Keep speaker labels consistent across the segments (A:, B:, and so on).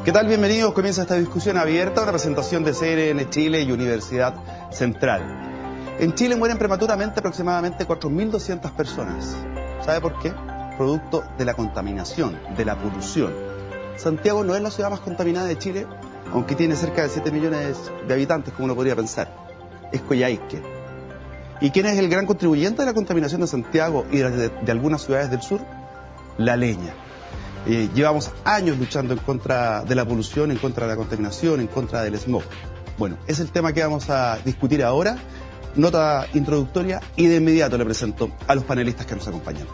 A: ¿Qué tal? Bienvenidos. Comienza esta discusión abierta, una presentación de CNN Chile y Universidad Central. En Chile mueren prematuramente aproximadamente 4.200 personas. ¿Sabe por qué? Producto de la contaminación, de la polución. Santiago no es la ciudad más contaminada de Chile, aunque tiene cerca de 7 millones de habitantes, como uno podría pensar. Es Coyhaique. ¿Y quién es el gran contribuyente de la contaminación de Santiago y de algunas ciudades del sur? La leña. Llevamos años luchando en contra de la polución, en contra de la contaminación, en contra del smog. Bueno, es el tema que vamos a discutir ahora. Nota introductoria y de inmediato le presento a los panelistas que nos acompañan.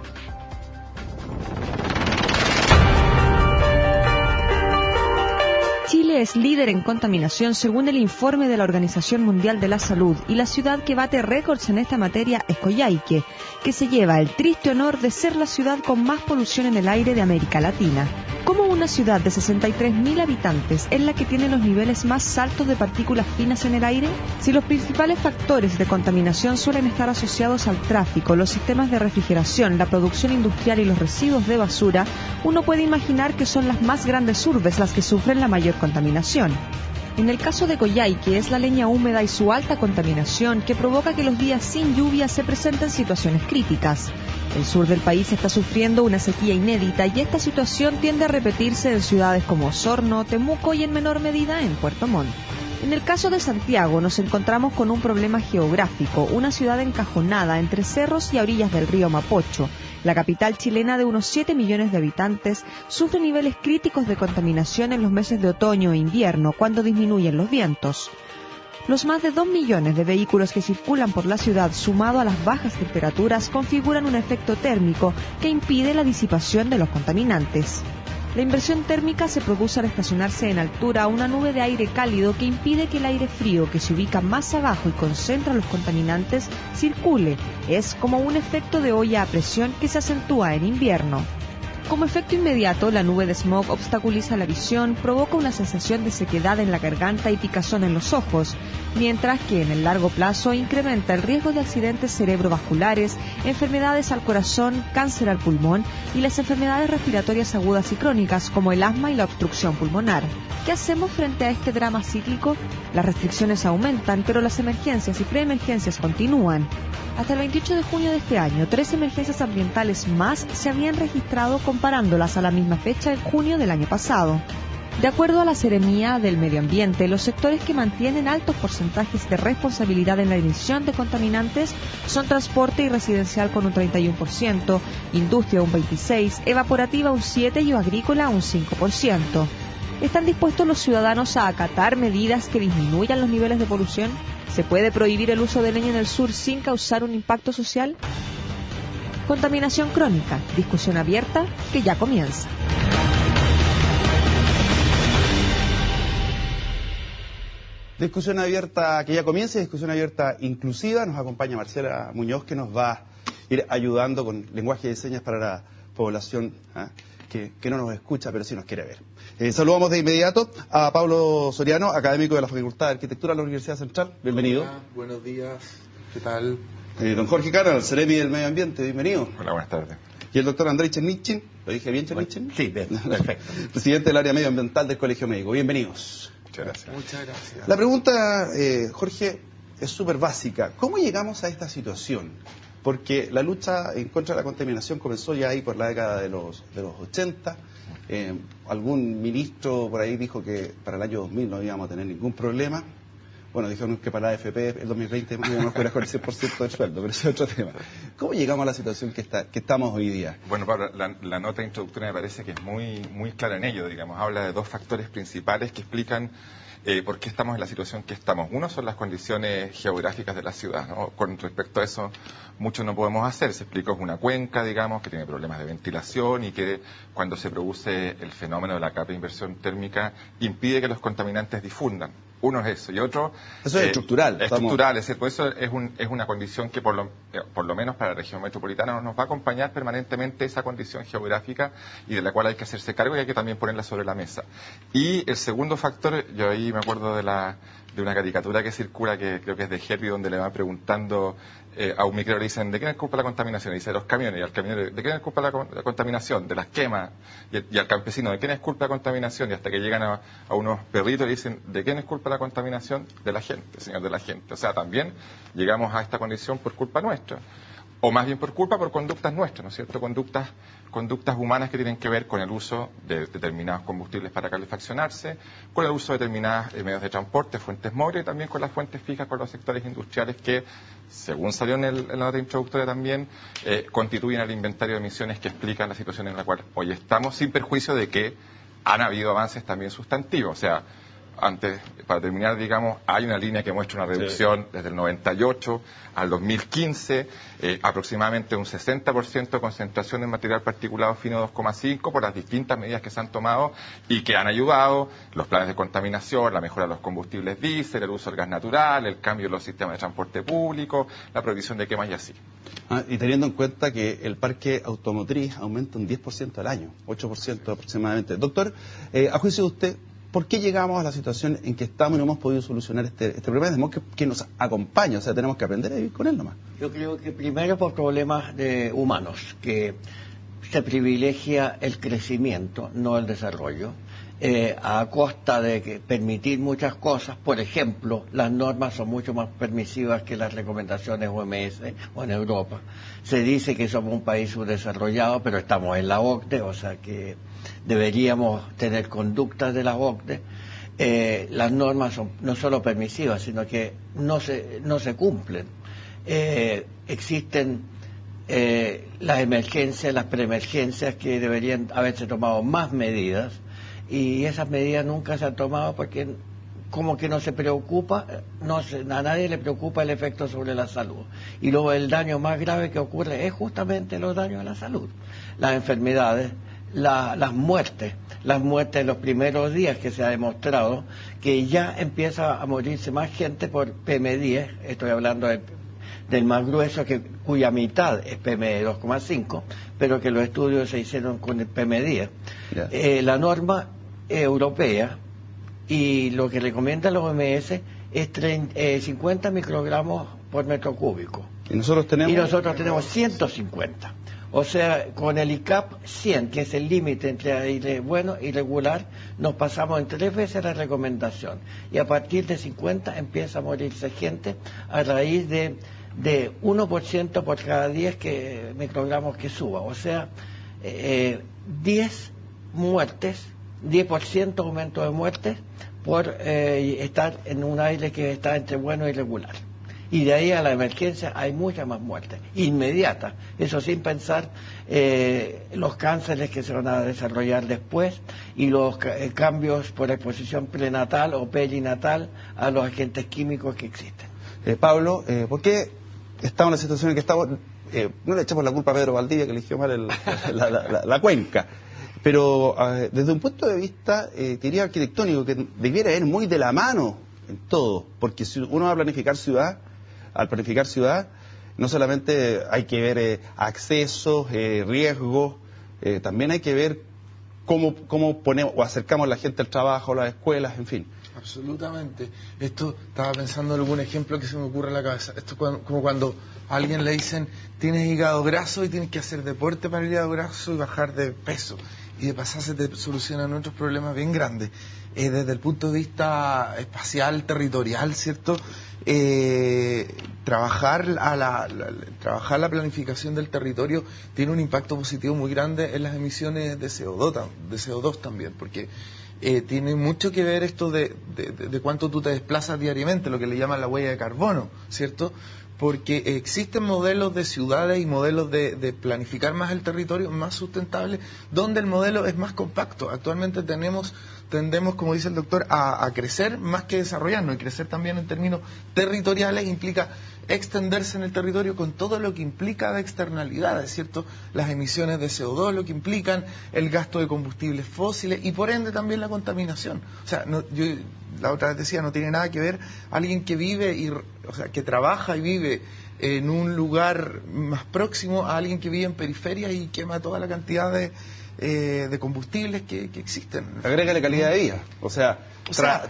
B: Chile es líder en contaminación según el informe de la Organización Mundial de la Salud, y la ciudad que bate récords en esta materia es Coyhaique, que se lleva el triste honor de ser la ciudad con más polución en el aire de América Latina. ¿Cómo una ciudad de 63.000 habitantes es la que tiene los niveles más altos de partículas finas en el aire? Si los principales factores de contaminación suelen estar asociados al tráfico, los sistemas de refrigeración, la producción industrial y los residuos de basura, uno puede imaginar que son las más grandes urbes las que sufren la mayor contaminación. En el caso de Coyhaique es la leña húmeda y su alta contaminación que provoca que los días sin lluvia se presenten situaciones críticas. El sur del país está sufriendo una sequía inédita y esta situación tiende a repetirse en ciudades como Osorno, Temuco y en menor medida en Puerto Montt. En el caso de Santiago nos encontramos con un problema geográfico, una ciudad encajonada entre cerros y a orillas del río Mapocho. La capital chilena de unos 7 millones de habitantes sufre niveles críticos de contaminación en los meses de otoño e invierno, cuando disminuyen los vientos. Los más de 2 millones de vehículos que circulan por la ciudad, sumado a las bajas temperaturas, configuran un efecto térmico que impide la disipación de los contaminantes. La inversión térmica se produce al estacionarse en altura una nube de aire cálido que impide que el aire frío, que se ubica más abajo y concentra los contaminantes, circule. Es como un efecto de olla a presión que se acentúa en invierno. Como efecto inmediato, la nube de smog obstaculiza la visión, provoca una sensación de sequedad en la garganta y picazón en los ojos, mientras que en el largo plazo incrementa el riesgo de accidentes cerebrovasculares, enfermedades al corazón, cáncer al pulmón y las enfermedades respiratorias agudas y crónicas como el asma y la obstrucción pulmonar. ¿Qué hacemos frente a este drama cíclico? Las restricciones aumentan, pero las emergencias y preemergencias continúan. Hasta el 28 de junio de este año, 3 emergencias ambientales más se habían registrado comparándolas a la misma fecha en junio del año pasado. De acuerdo a la Seremía del Medio Ambiente, los sectores que mantienen altos porcentajes de responsabilidad en la emisión de contaminantes son transporte y residencial con un 31%, industria un 26%, evaporativa un 7% y agrícola un 5%. ¿Están dispuestos los ciudadanos a acatar medidas que disminuyan los niveles de polución? ¿Se puede prohibir el uso de leña en el sur sin causar un impacto social? Contaminación crónica, discusión abierta que ya comienza.
A: Discusión abierta que ya comienza, discusión abierta inclusiva. Nos acompaña Marcela Muñoz, que nos va a ir ayudando con lenguaje de señas para la población que no nos escucha, pero sí nos quiere ver. Saludamos de inmediato a Pablo Soriano, académico de la Facultad de Arquitectura de la Universidad Central. Bienvenido.
C: Hola, buenos días. ¿Qué tal?
A: Don Jorge Canal, Seremi del Medio Ambiente. Bienvenido.
D: Hola, buenas tardes.
A: Y el doctor Andrei Chernichin. ¿Lo dije bien, Chernichin?
D: Sí, bien, perfecto.
A: Presidente del área medioambiental del Colegio Médico. Bienvenidos.
D: Muchas gracias.
C: Muchas gracias.
A: La pregunta, Jorge, es súper básica. ¿Cómo llegamos a esta situación? Porque la lucha en contra de la contaminación comenzó ya ahí por la década de los 80. Algún ministro por ahí dijo que para el año 2000 no íbamos a tener ningún problema. Bueno, dijeron que para la AFP el 2020 íbamos a cobrar con el 100% del sueldo, pero ese es otro tema. ¿Cómo llegamos a la situación que estamos hoy día?
D: Bueno, Pablo, la nota introductoria me parece que es muy clara en ello, digamos. Habla de dos factores principales que explican por qué estamos en la situación que estamos. Uno son las condiciones geográficas de la ciudad, ¿no? Con respecto a eso, mucho no podemos hacer. Se explicó, es una cuenca, digamos, que tiene problemas de ventilación y que cuando se produce el fenómeno de la capa de inversión térmica impide que los contaminantes difundan. Uno es eso, y otro...
A: Eso es estructural.
D: Estructural, es decir, por eso es una condición que por lo menos para para la región metropolitana, nos va a acompañar permanentemente esa condición geográfica y de la cual hay que hacerse cargo y hay que también ponerla sobre la mesa. Y el segundo factor, yo ahí me acuerdo de una caricatura que circula, que creo que es de Herbie, donde le van preguntando a un micrero, le dicen, ¿de quién es culpa la contaminación? Y dice, de los camiones. Y al camionero, ¿de quién es culpa la contaminación? De las quemas. Y al campesino, ¿de quién es culpa la contaminación? Y hasta que llegan a unos perritos y dicen, ¿de quién es culpa la contaminación? De la gente, señor, de la gente. O sea, también llegamos a esta condición por culpa nuestra. O más bien por conductas nuestras, ¿no es cierto? Conductas humanas que tienen que ver con el uso de determinados combustibles para calefaccionarse, con el uso de determinados medios de transporte, fuentes móviles, y también con las fuentes fijas, con los sectores industriales que, según salió en la nota introductoria también, constituyen el inventario de emisiones que explican la situación en la cual hoy estamos, sin perjuicio de que han habido avances también sustantivos. O sea, antes, para terminar, digamos, hay una línea que muestra una reducción desde el 98 al 2015, aproximadamente un 60% de concentración en material particulado fino 2,5 por las distintas medidas que se han tomado y que han ayudado, los planes de contaminación, la mejora de los combustibles diésel, el uso del gas natural, el cambio de los sistemas de transporte público, la prohibición de quemas y así.
A: Y teniendo en cuenta que el parque automotriz aumenta un 10% al año, 8% aproximadamente. Doctor, a juicio de usted, ¿por qué llegamos a la situación en que estamos y no hemos podido solucionar este problema? Tenemos que nos acompaña, o sea, tenemos que aprender a vivir con él nomás.
E: Yo creo que primero por problemas humanos, que se privilegia el crecimiento, no el desarrollo, a costa de permitir muchas cosas. Por ejemplo, las normas son mucho más permisivas que las recomendaciones OMS o en Europa. Se dice que somos un país subdesarrollado, pero estamos en la OCDE, o sea que deberíamos tener conductas de la OCDE. Las normas son no solo permisivas, sino que no se cumplen. Existen las emergencias, las preemergencias, que deberían haberse tomado más medidas, y esas medidas nunca se han tomado porque como que no se preocupa, a nadie le preocupa el efecto sobre la salud. Y luego el daño más grave que ocurre es justamente los daños a la salud, las enfermedades, las muertes en los primeros días, que se ha demostrado que ya empieza a morirse más gente por PM10, estoy hablando del más grueso, cuya mitad es PM2,5, pero que los estudios se hicieron con el PM10. Yeah. La norma europea y lo que recomienda la OMS es 50 microgramos por metro cúbico.
A: ¿Y nosotros tenemos
E: 150. O sea, con el ICAP 100, que es el límite entre aire bueno y regular, nos pasamos en 3 veces la recomendación. Y a partir de 50 empieza a morirse gente a raíz de 1% por cada 10 microgramos que suba. O sea, 10 muertes, 10% aumento de muertes por estar en un aire que está entre bueno y regular. Y de ahí a la emergencia hay muchas más muertes, inmediatas. Eso sin pensar los cánceres que se van a desarrollar después y los cambios por exposición prenatal o perinatal a los agentes químicos que existen.
A: Pablo, ¿por qué estamos en la situación en que estamos? No le echamos la culpa a Pedro Valdivia, que eligió mal la cuenca. Pero desde un punto de vista, diría arquitectónico, que debiera ir muy de la mano en todo, porque si uno va a planificar ciudad, al planificar ciudad, no solamente hay que ver accesos, riesgos, también hay que ver cómo ponemos o acercamos a la gente al trabajo, a las escuelas, en fin.
C: Absolutamente. Esto, estaba pensando en algún ejemplo que se me ocurre en la cabeza. Esto es como cuando a alguien le dicen, tienes hígado graso y tienes que hacer deporte para el hígado graso y bajar de peso. Y de pasar se te solucionan otros problemas bien grandes. Desde el punto de vista espacial, territorial, ¿cierto? Trabajar la planificación del territorio tiene un impacto positivo muy grande en las emisiones de CO2 también, porque tiene mucho que ver esto de cuánto tú te desplazas diariamente, lo que le llaman la huella de carbono, ¿cierto? Porque existen modelos de ciudades y modelos de planificar más el territorio, más sustentable, donde el modelo es más compacto. Actualmente tendemos, como dice el doctor, a crecer más que desarrollarnos, y crecer también en términos territoriales implica extenderse en el territorio con todo lo que implica de externalidades, ¿cierto? Las emisiones de CO2, lo que implican el gasto de combustibles fósiles y por ende también la contaminación. O sea, yo la otra vez decía, no tiene nada que ver alguien que vive, que trabaja y vive en un lugar más próximo a alguien que vive en periferia y quema toda la cantidad de combustibles que existen.
A: Agrégale calidad de vida, o sea,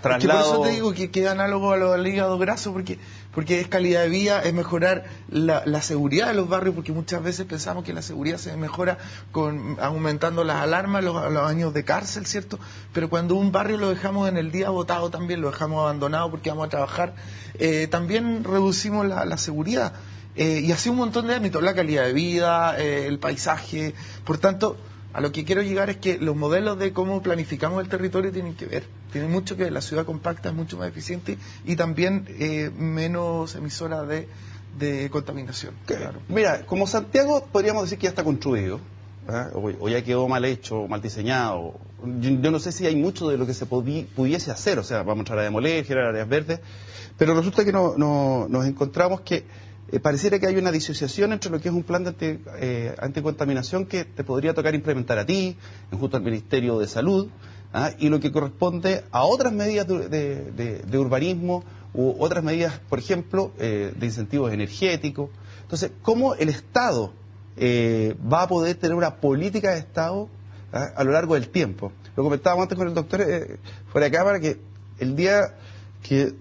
A: traslado...
C: Es que por eso te digo que queda análogo a lo del hígado graso, porque es calidad de vida, es mejorar la seguridad de los barrios, porque muchas veces pensamos que la seguridad se mejora aumentando las alarmas, los años de cárcel, ¿cierto? Pero cuando un barrio lo dejamos en el día botado también, lo dejamos abandonado porque vamos a trabajar, también reducimos la seguridad. Y así un montón de ámbitos, la calidad de vida, el paisaje. Por tanto, a lo que quiero llegar es que los modelos de cómo planificamos el territorio tienen mucho que ver. La ciudad compacta es mucho más eficiente y también menos emisora de contaminación. Claro.
A: Mira, como Santiago podríamos decir que ya está construido, o ya quedó mal hecho, mal diseñado. Yo no sé si hay mucho de lo que se pudiese hacer, o sea, vamos a entrar a demoler, generar áreas verdes, pero resulta que nos encontramos que pareciera que hay una disociación entre lo que es un plan de anticontaminación que te podría tocar implementar a ti, justo al Ministerio de Salud, y lo que corresponde a otras medidas de urbanismo u otras medidas, por ejemplo, de incentivos energéticos. Entonces, ¿cómo el Estado va a poder tener una política de Estado a lo largo del tiempo? Lo comentábamos antes con el doctor fuera de cámara, que el día que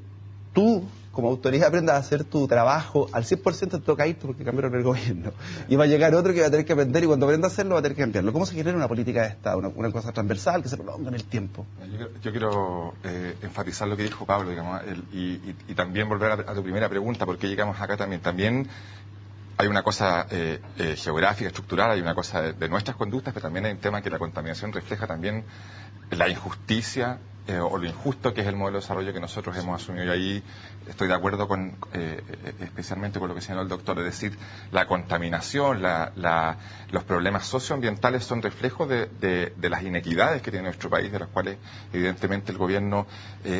A: tú como autoridad aprendas a hacer tu trabajo al 100%, te toca irte porque cambiaron el gobierno. Y va a llegar otro que va a tener que aprender, y cuando aprenda a hacerlo va a tener que cambiarlo. ¿Cómo se genera una política de Estado, una cosa transversal que se prolonga en el tiempo?
D: Yo quiero enfatizar lo que dijo Pablo, digamos, y también volver a tu primera pregunta, porque llegamos acá también. También hay una cosa geográfica, estructural, hay una cosa de nuestras conductas, pero también hay un tema que la contaminación refleja también la injusticia o lo injusto que es el modelo de desarrollo que nosotros hemos asumido. Y ahí estoy de acuerdo especialmente con lo que señaló el doctor, es decir, la contaminación, los problemas socioambientales son reflejos de las inequidades que tiene nuestro país, de las cuales evidentemente el gobierno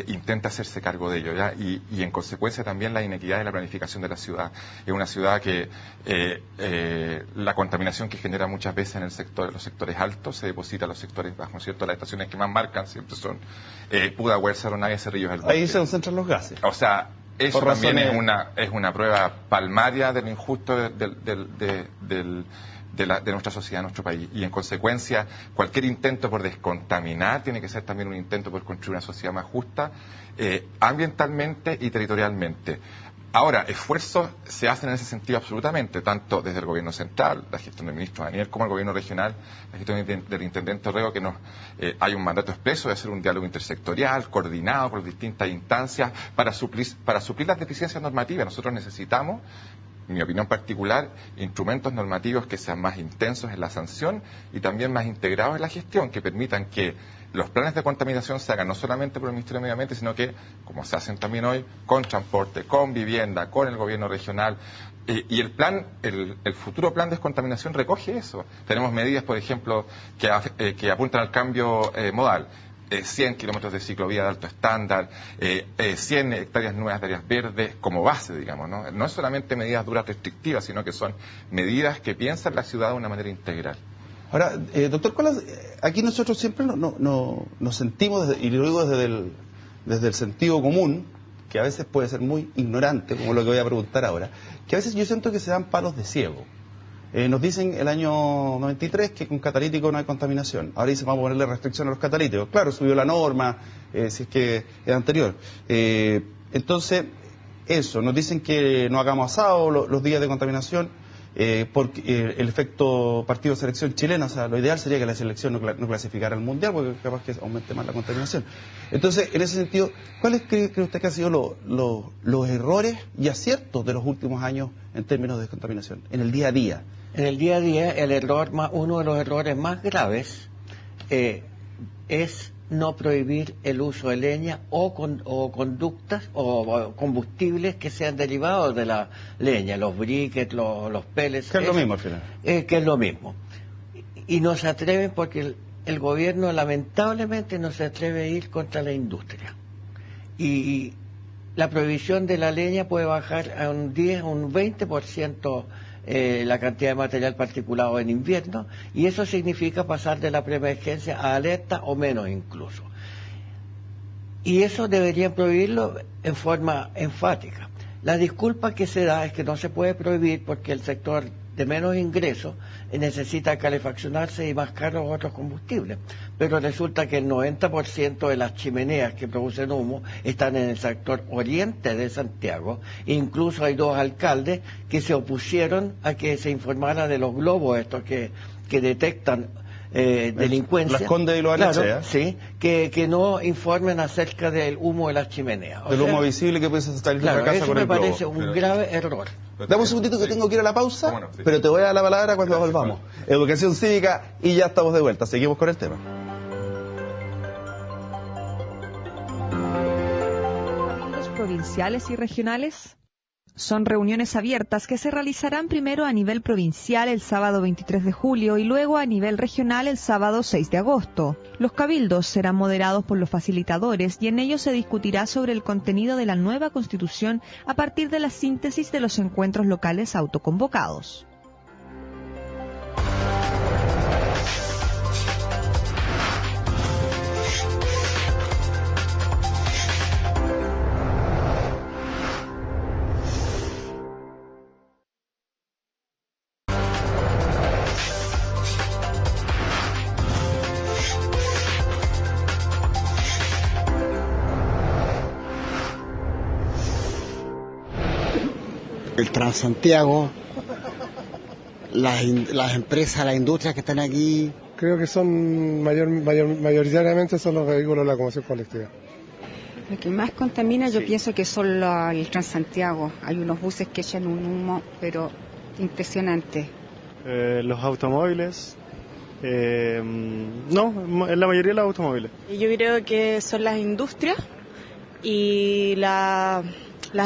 D: intenta hacerse cargo de ello, ¿ya? Y en consecuencia también la inequidad de la planificación de la ciudad. Es una ciudad que la contaminación que genera muchas veces en los sectores altos se deposita en los sectores bajos, ¿cierto? Las estaciones que más marcan siempre son Pudahuel, Cerro Navia, Cerrillos del Bosque.
A: Ahí se concentran los gases.
D: O sea, eso también es una prueba palmaria de lo injusto de nuestra sociedad, de nuestro país. Y en consecuencia, cualquier intento por descontaminar tiene que ser también un intento por construir una sociedad más justa, ambientalmente y territorialmente. Ahora, esfuerzos se hacen en ese sentido absolutamente, tanto desde el gobierno central, la gestión del ministro Daniel, como el gobierno regional, la gestión del intendente Orrego, que hay un mandato expreso de hacer un diálogo intersectorial, coordinado por distintas instancias, para suplir las deficiencias normativas. Nosotros necesitamos, en mi opinión particular, instrumentos normativos que sean más intensos en la sanción y también más integrados en la gestión, que permitan que los planes de contaminación se hagan no solamente por el Ministerio de Medio Ambiente, sino que, como se hacen también hoy, con transporte, con vivienda, con el gobierno regional. Y el futuro plan de descontaminación recoge eso. Tenemos medidas, por ejemplo, que apuntan al cambio modal. 100 kilómetros de ciclovía de alto estándar, 100 hectáreas nuevas de áreas verdes como base, digamos, ¿no? No es solamente medidas duras restrictivas, sino que son medidas que piensan la ciudad de una manera integral.
A: Ahora, doctor Colas, aquí nosotros siempre nos sentimos, y lo digo desde el sentido común, que a veces puede ser muy ignorante, como lo que voy a preguntar ahora, que a veces yo siento que se dan palos de ciego. Nos dicen el año 93 que con catalítico no hay contaminación. Ahora dicen vamos a ponerle restricción a los catalíticos. Claro, subió la norma, si es que es anterior. Entonces, eso, nos dicen que no hagamos asado los días de contaminación, porque el efecto partido de selección chilena, o sea, lo ideal sería que la selección no clasificara al mundial, porque capaz que aumente más la contaminación. Entonces, en ese sentido, ¿cuáles cree usted que han sido los errores y aciertos de los últimos años en términos de descontaminación, en el día a día?
E: En el día a día, uno de los errores más graves es no prohibir el uso de leña o conductas o combustibles que sean derivados de la leña, los briquettes, los pellets.
A: Que es lo mismo al final.
E: Que es lo mismo. Y no se atreven porque el gobierno lamentablemente no se atreve a ir contra la industria. Y la prohibición de la leña puede bajar a un 10, un 20% la cantidad de material particulado en invierno, y eso significa pasar de la preemergencia a alerta o menos incluso. Y eso deberían prohibirlo en forma enfática. La disculpa que se da es que no se puede prohibir porque el sector de menos ingresos necesita calefaccionarse y más caros otros combustibles. Pero resulta que el 90% de las chimeneas que producen humo están en el sector oriente de Santiago. Incluso hay 2 alcaldes que se opusieron a que se informara de los globos estos que detectan delincuencia.
A: Las Condes y los Arechea.
E: Claro, sí, que no informen acerca del humo de las chimeneas.
A: Del humo visible que puede salir
E: claro,
A: de la casa
E: eso
A: con el
E: me
A: globo.
E: parece un grave error.
A: Dame un segundito que tengo que ir a la pausa,
D: Bueno, sí.
A: pero te voy a dar la palabra cuando volvamos. Educación cívica y ya estamos de vuelta. Seguimos con el tema.
B: ¿Los provinciales y regionales? Son reuniones abiertas que se realizarán primero a nivel provincial el sábado 23 de julio y luego a nivel regional el sábado 6 de agosto. Los cabildos serán moderados por los facilitadores y en ellos se discutirá sobre el contenido de la nueva Constitución a partir de la síntesis de los encuentros locales autoconvocados.
F: El Transantiago, las empresas, las industrias que están aquí.
G: Creo que son mayoritariamente son los vehículos de la locomoción colectiva.
H: Lo que más contamina yo pienso que son el Transantiago. Hay unos buses que echan un humo, pero impresionante.
I: Los automóviles. No, en la mayoría de los automóviles.
J: Yo creo que son las industrias y las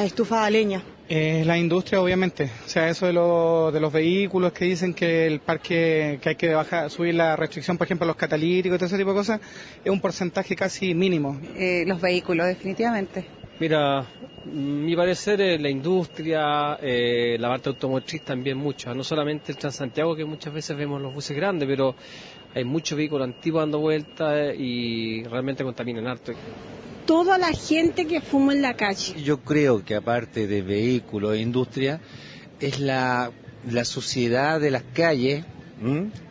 J: estufas a leña.
K: La industria, obviamente, o sea, eso de los vehículos que dicen que el parque, que hay que subir la restricción, por ejemplo, a los catalíticos y todo ese tipo de cosas, es un porcentaje casi mínimo.
H: Los vehículos, definitivamente.
L: Mira, mi parecer es la industria, la parte automotriz también mucho, no solamente el Transantiago, que muchas veces vemos los buses grandes, pero hay muchos vehículos antiguos dando vueltas y realmente contaminan harto.
J: Toda la gente que fuma en la calle.
M: Yo creo que aparte de vehículos e industria, es la suciedad de las calles,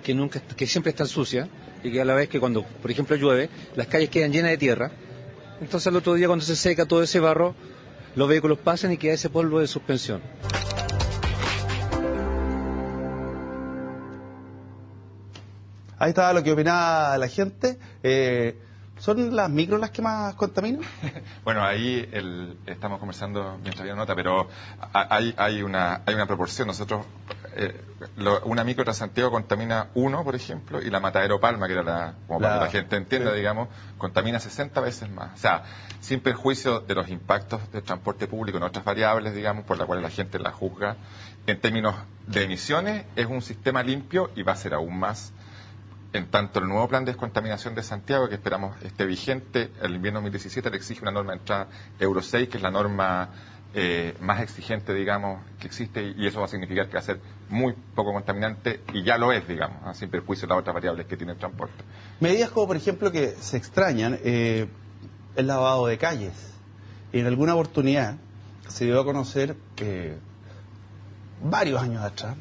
M: que siempre están sucias, y que a la vez que cuando, por ejemplo, llueve, las calles quedan llenas de tierra. Entonces al otro día cuando se seca todo ese barro, los vehículos pasan y queda ese polvo de suspensión.
A: Ahí estaba lo que opinaba la gente. ¿Son las micros las que más contaminan?
D: Bueno, ahí estamos conversando mientras había nota, pero hay una proporción. Nosotros, una micro Transantiago contamina 1, por ejemplo, y la Matadero Palma, que era como para que la gente entienda, digamos, contamina 60 veces más. O sea, sin perjuicio de los impactos del transporte público en otras variables, digamos, por las cuales la gente la juzga, en términos de emisiones, es un sistema limpio y va a ser aún más. En tanto, el nuevo plan de descontaminación de Santiago, que esperamos esté vigente, el invierno 2017 le exige una norma de entrada Euro 6, que es la norma más exigente, digamos, que existe, y eso va a significar que va a ser muy poco contaminante, y ya lo es, digamos, sin perjuicio de las otras variables que tiene el transporte.
A: Medidas como, por ejemplo, que se extrañan, el lavado de calles. En alguna oportunidad se dio a conocer, varios años atrás,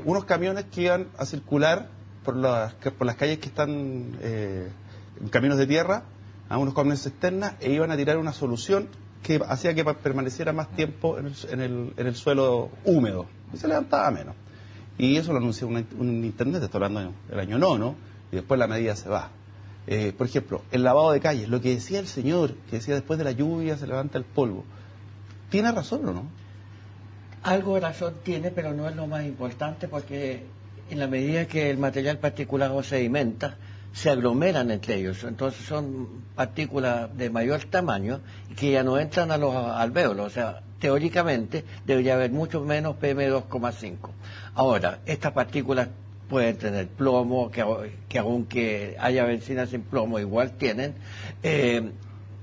A: unos camiones que iban a circular por las calles que están en caminos de tierra, a unos camiones cisternas, e iban a tirar una solución que hacía que permaneciera más tiempo en el suelo húmedo, y se levantaba menos. Y eso lo anunció un internet, estoy hablando del año 9, y después la medida se va. Por ejemplo, el lavado de calles, lo que decía el señor, que decía después de la lluvia se levanta el polvo, ¿tiene razón o no?
E: Algo de razón tiene, pero no es lo más importante, porque en la medida que el material particulado sedimenta, se aglomeran entre ellos. Entonces son partículas de mayor tamaño que ya no entran a los alvéolos. O sea, teóricamente debería haber mucho menos PM2,5. Ahora, estas partículas pueden tener plomo, que aunque haya benzina sin plomo, igual tienen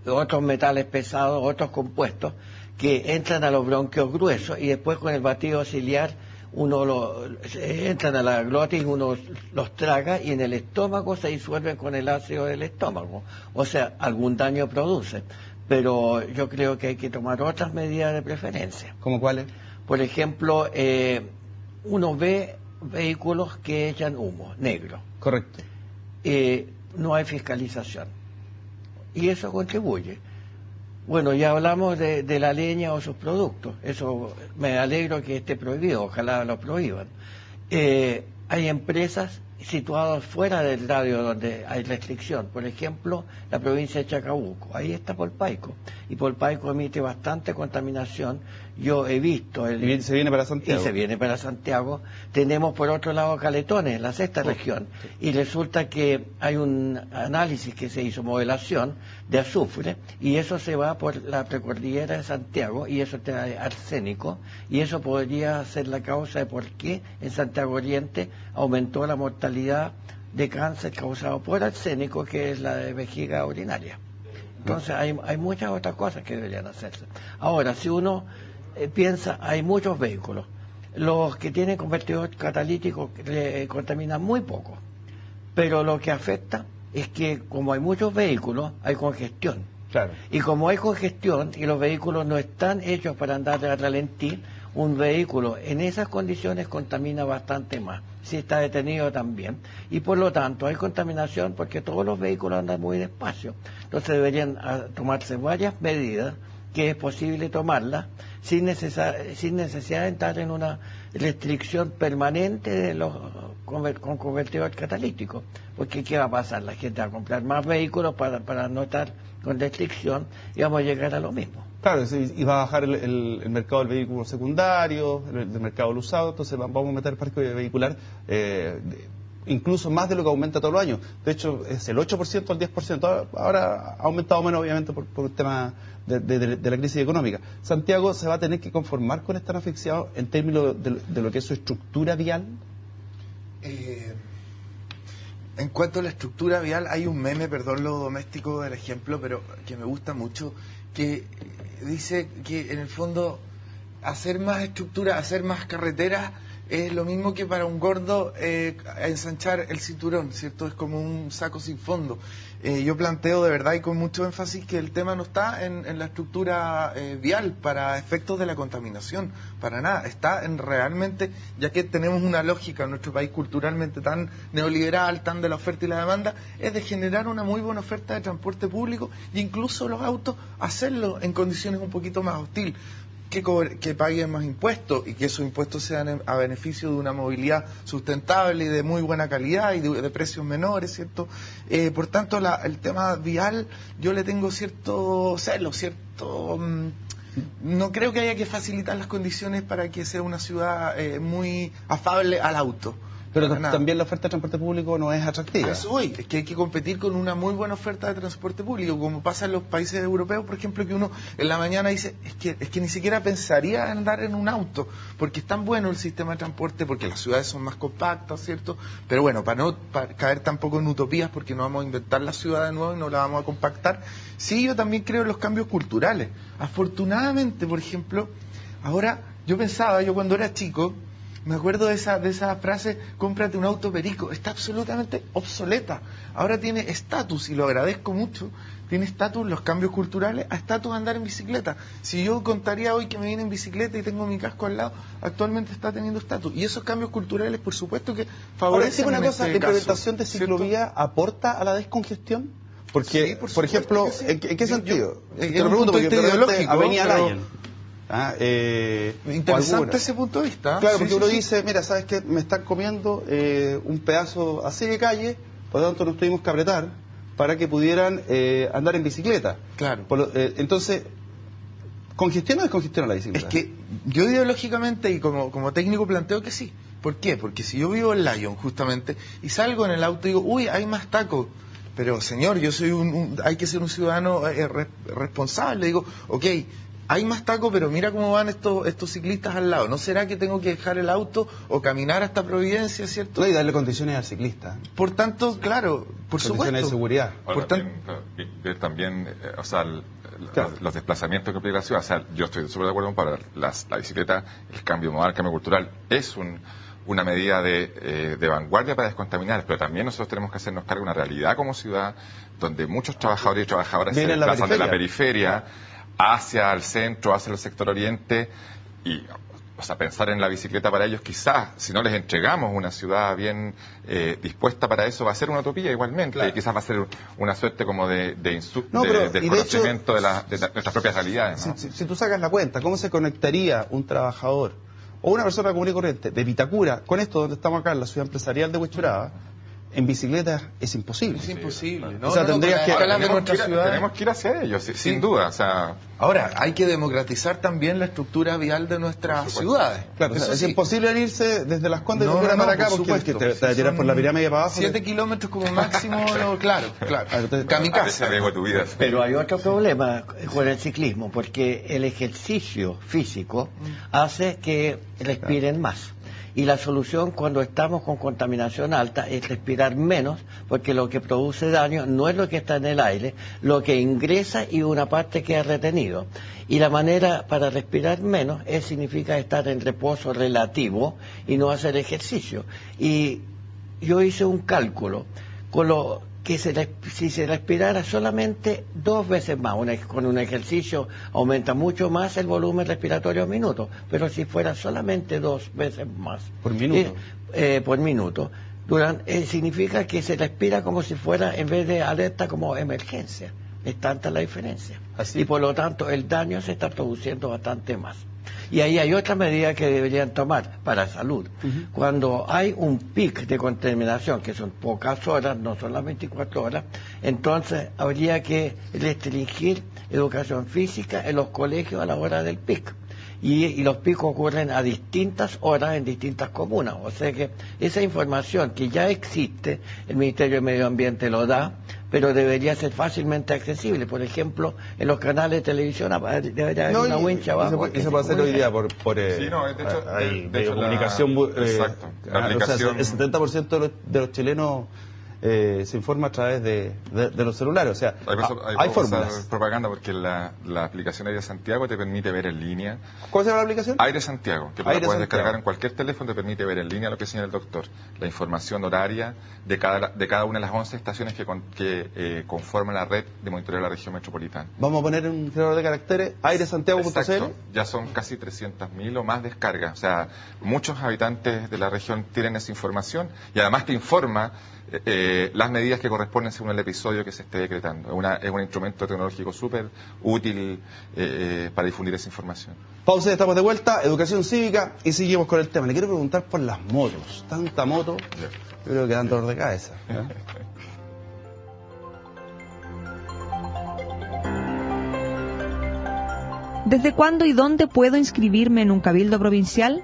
E: otros metales pesados, otros compuestos que entran a los bronquios gruesos y después con el batido ciliar entran a la glotis, uno los traga y en el estómago se disuelven con el ácido del estómago. O sea, algún daño produce. pero yo creo que hay que tomar otras medidas de preferencia.
A: ¿Cómo cuáles?
E: Por ejemplo, uno ve vehículos que echan humo negro.
A: Correcto.
E: No hay fiscalización. Y eso contribuye. Bueno, ya hablamos de la leña o sus productos. Eso me alegro que esté prohibido, ojalá lo prohíban. Hay empresas situadas fuera del radio donde hay restricción. Por ejemplo, la provincia de Chacabuco. Ahí está Polpaico. Y Polpaico emite bastante contaminación. Yo he visto...
A: Y se viene para Santiago.
E: Y se viene para Santiago. Tenemos por otro lado Caletones, la sexta región. Y resulta que hay un análisis que se hizo, modelación de azufre, y eso se va por la precordillera de Santiago, y eso trae arsénico, y eso podría ser la causa de por qué en Santiago Oriente aumentó la mortalidad de cáncer causado por arsénico, que es la de vejiga urinaria. Entonces hay muchas otras cosas que deberían hacerse. Ahora, si uno piensa, hay muchos vehículos. Los que tienen convertidor catalítico contaminan muy poco, pero lo que afecta es que como hay muchos vehículos, hay congestión.
A: Claro.
E: Y como hay congestión y los vehículos no están hechos para andar a ralentí, un vehículo en esas condiciones contamina bastante más, si está detenido también. Y por lo tanto hay contaminación porque todos los vehículos andan muy despacio. Entonces deberían tomarse varias medidas, que es posible tomarlas sin necesidad de entrar en una restricción permanente de los con convertidor catalítico. Porque ¿qué va a pasar? La gente va a comprar más vehículos para no estar con restricción y vamos a llegar a lo mismo.
A: Claro, y va a bajar el mercado del vehículo secundario, del mercado del usado, entonces vamos a meter el parque vehicular incluso más de lo que aumenta todos los años. De hecho, es el 8% al 10%. Ahora ha aumentado menos, obviamente, por el tema de la crisis económica. ¿Santiago se va a tener que conformar con estar asfixiado en términos de lo que es su estructura vial?
C: En cuanto a la estructura vial, hay un meme, perdón lo doméstico del ejemplo, pero que me gusta mucho, que dice que en el fondo hacer más estructura, hacer más carreteras es lo mismo que para un gordo ensanchar el cinturón, ¿cierto? Es como un saco sin fondo. Yo planteo de verdad y con mucho énfasis que el tema no está en la estructura vial para efectos de la contaminación, para nada. Está en realmente, ya que tenemos una lógica en nuestro país culturalmente tan neoliberal, tan de la oferta y la demanda, es de generar una muy buena oferta de transporte público e incluso los autos hacerlo en condiciones un poquito más hostiles. Que paguen más impuestos y que esos impuestos sean a beneficio de una movilidad sustentable y de muy buena calidad y de precios menores, ¿cierto? Por tanto, el tema vial yo le tengo cierto celo, no creo que haya que facilitar las condiciones para que sea una ciudad muy afable al auto.
A: Pero también la oferta de transporte público no es atractiva.
C: Eso voy, es que hay que competir con una muy buena oferta de transporte público, como pasa en los países europeos, por ejemplo, que uno en la mañana dice, es que ni siquiera pensaría en andar en un auto, porque es tan bueno el sistema de transporte, porque las ciudades son más compactas, ¿cierto? Pero bueno, para no caer tampoco en utopías, porque no vamos a inventar la ciudad de nuevo y no la vamos a compactar, sí, yo también creo en los cambios culturales. Afortunadamente, por ejemplo, ahora, yo cuando era chico, me acuerdo de esa frase, cómprate un auto perico, está absolutamente obsoleta. Ahora tiene estatus, y lo agradezco mucho, tiene estatus los cambios culturales, a estatus andar en bicicleta. Si yo contaría hoy que me vine en bicicleta y tengo mi casco al lado, actualmente está teniendo estatus. Y esos cambios culturales, por supuesto que favorecen.
A: Ahora, una cosa, ¿la implementación de ciclovía aporta a la descongestión? Porque, sí, por ejemplo, ¿en qué sentido? Te lo pregunto porque ideológico, Avenida Lyon.
C: Interesante ese punto de vista.
A: Claro, porque uno dice, mira, ¿sabes qué? Me están comiendo un pedazo así de calle, por lo tanto nos tuvimos que apretar para que pudieran andar en bicicleta.
C: Claro.
A: Entonces, ¿congestiona o descongestiona la bicicleta?
C: Es que yo ideológicamente y como técnico planteo que sí. ¿Por qué? Porque si yo vivo en Lyon, justamente, y salgo en el auto y digo, uy, hay más tacos. Pero, señor, yo soy hay que ser un ciudadano responsable. Digo, ok, hay más tacos, pero mira cómo van estos ciclistas al lado. ¿No será que tengo que dejar el auto o caminar hasta Providencia, cierto?
A: No, y darle condiciones al ciclista.
C: Por tanto, claro, por supuesto.
A: Condiciones de seguridad.
D: Ver también, o sea, los desplazamientos que implica la ciudad. O sea, yo estoy súper de acuerdo para la bicicleta, el cambio modal, el cambio cultural, es una medida de vanguardia para descontaminar, pero también nosotros tenemos que hacernos cargo de una realidad como ciudad, donde muchos trabajadores y trabajadoras se desplazan de la periferia hacia el centro, hacia el sector oriente, y pensar en la bicicleta para ellos, quizás, si no les entregamos una ciudad bien dispuesta para eso, va a ser una utopía igualmente, y quizás va a ser una suerte como de desconocimiento de nuestras propias realidades, ¿no?
A: Si tú sacas la cuenta, ¿cómo se conectaría un trabajador o una persona común y corriente de Vitacura con esto donde estamos acá, en la ciudad empresarial de Huechuraba? En bicicleta es imposible.
C: Es imposible.
A: No, o sea, tenemos
D: que ir hacia ellos, sin duda. O sea,
C: ahora, hay que democratizar también la estructura vial de nuestras ciudades.
A: Claro, es imposible irse desde Las Condes para acá, porque te vas a tirar por la pirámide para abajo.
C: 7 kilómetros como máximo, claro. Kamikaze.
E: Pero hay otro problema con el ciclismo, porque el ejercicio físico hace que respiren más. Y la solución cuando estamos con contaminación alta es respirar menos, porque lo que produce daño no es lo que está en el aire, lo que ingresa y una parte queda retenido. Y la manera para respirar menos significa estar en reposo relativo y no hacer ejercicio. Y yo hice un cálculo con lo que si se respirara solamente 2 veces más, con un ejercicio aumenta mucho más el volumen respiratorio minuto, pero si fuera solamente 2 veces más
A: por minuto,
E: significa que se respira como si fuera, en vez de alerta, como emergencia. Es tanta la diferencia. Y por lo tanto el daño se está produciendo bastante más. Y ahí hay otra medida que deberían tomar para salud. Cuando hay un pic de contaminación, que son pocas horas, no son las 24 horas, entonces habría que restringir educación física en los colegios a la hora del pic. Y los picos ocurren a distintas horas en distintas comunas. O sea que esa información que ya existe, el Ministerio de Medio Ambiente lo da, pero debería ser fácilmente accesible. Por ejemplo, en los canales de televisión debería haber una wincha abajo.
A: Y se puede hacer hoy día por comunicación.
D: Exacto. La aplicación.
A: O sea, el 70% de los chilenos se informa a través de los celulares, o sea, hay fórmulas.
D: Propaganda, porque la aplicación Aire Santiago te permite ver en línea.
A: ¿Cuál se llama la aplicación?
D: Aire Santiago, que la puedes descargar en cualquier teléfono, te permite ver en línea lo que señala el doctor, la información horaria de cada una de las 11 estaciones que conforman la red de monitoreo de la región metropolitana.
A: Vamos a poner un generador de caracteres, airesantiago.cl.
D: Ya son casi 300.000 o más descargas, o sea, muchos habitantes de la región tienen esa información y además te informa las medidas que corresponden según el episodio que se esté decretando. Es un instrumento tecnológico súper útil para difundir esa información.
A: Pausa, estamos de vuelta, educación cívica, y seguimos con el tema. Le quiero preguntar por las motos. Tanta moto, yo creo que dan dolor de cabeza.
B: ¿Desde cuándo y dónde puedo inscribirme en un cabildo provincial?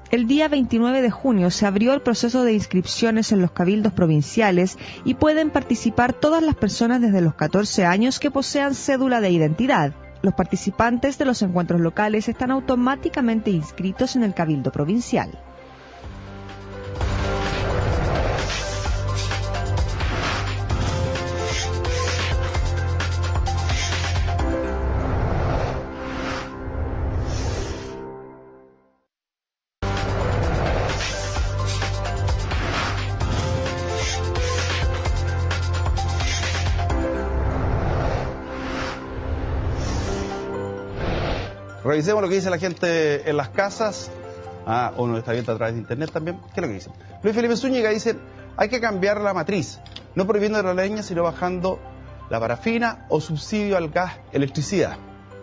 B: El día 29 de junio se abrió el proceso de inscripciones en los cabildos provinciales y pueden participar todas las personas desde los 14 años que posean cédula de identidad. Los participantes de los encuentros locales están automáticamente inscritos en el cabildo provincial.
A: Revisemos lo que dice la gente en las casas. Uno está viendo a través de internet también. ¿Qué es lo que dicen? Luis Felipe Zúñiga dice: hay que cambiar la matriz, no prohibiendo la leña, sino bajando la parafina o subsidio al gas, electricidad.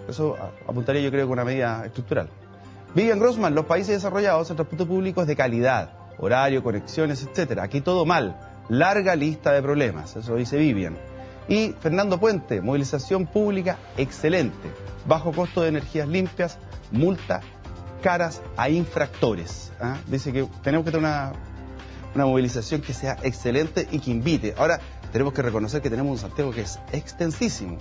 A: Eso apuntaría, yo creo, con una medida estructural. Vivian Grossman: los países desarrollados, el transporte público es de calidad, horario, conexiones, etcétera. Aquí todo mal, larga lista de problemas. Eso dice Vivian. Y Fernando Puente: movilización pública excelente, bajo costo de energías limpias, multa caras a infractores. Dice que tenemos que tener una movilización que sea excelente y que invite. Ahora, tenemos que reconocer que tenemos un Santiago que es extensísimo.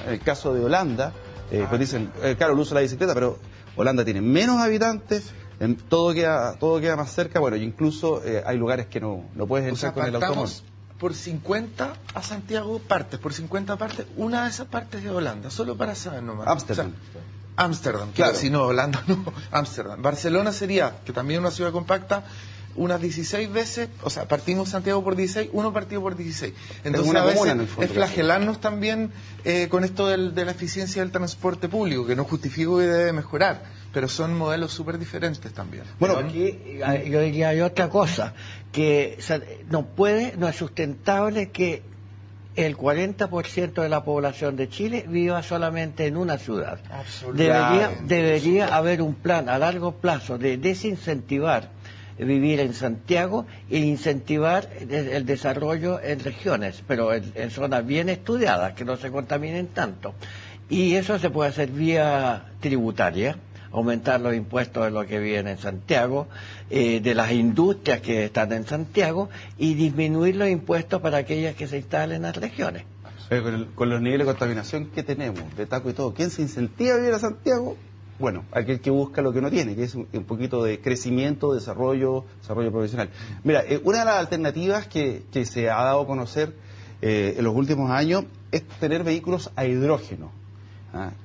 A: En el caso de Holanda, pues dicen, claro, el uso de la bicicleta, pero Holanda tiene menos habitantes, todo queda más cerca, bueno, incluso hay lugares que no puedes entrar con el automóvil.
C: Por 50 a Santiago partes, por 50 partes, una de esas partes de Holanda, solo para saber nomás.
A: Ámsterdam.
C: Ámsterdam, claro. Si no, Holanda no, Ámsterdam. Barcelona sería, que también es una ciudad compacta, unas 16 veces, o sea, partimos Santiago por 16, uno partido por 16. Entonces
A: una
C: a veces
A: comuna, en el fondo,
C: es flagelarnos también con esto de la eficiencia del transporte público, que no justifico que debe mejorar, pero son modelos súper diferentes también.
E: Bueno, aquí yo diría hay otra cosa, que no es sustentable que el 40% de la población de Chile viva solamente en una ciudad. Debería haber un plan a largo plazo de desincentivar vivir en Santiago e incentivar el desarrollo en regiones, pero en zonas bien estudiadas, que no se contaminen tanto. Y eso se puede hacer vía tributaria, aumentar los impuestos de lo que viene en Santiago, de las industrias que están en Santiago, y disminuir los impuestos para aquellas que se instalen en las regiones.
A: Con los niveles de contaminación que tenemos, de taco y todo, ¿quién se incentiva a vivir a Santiago? Bueno, aquel que busca lo que no tiene, que es un poquito de crecimiento, desarrollo profesional. Mira, una de las alternativas que se ha dado a conocer en los últimos años es tener vehículos a hidrógeno,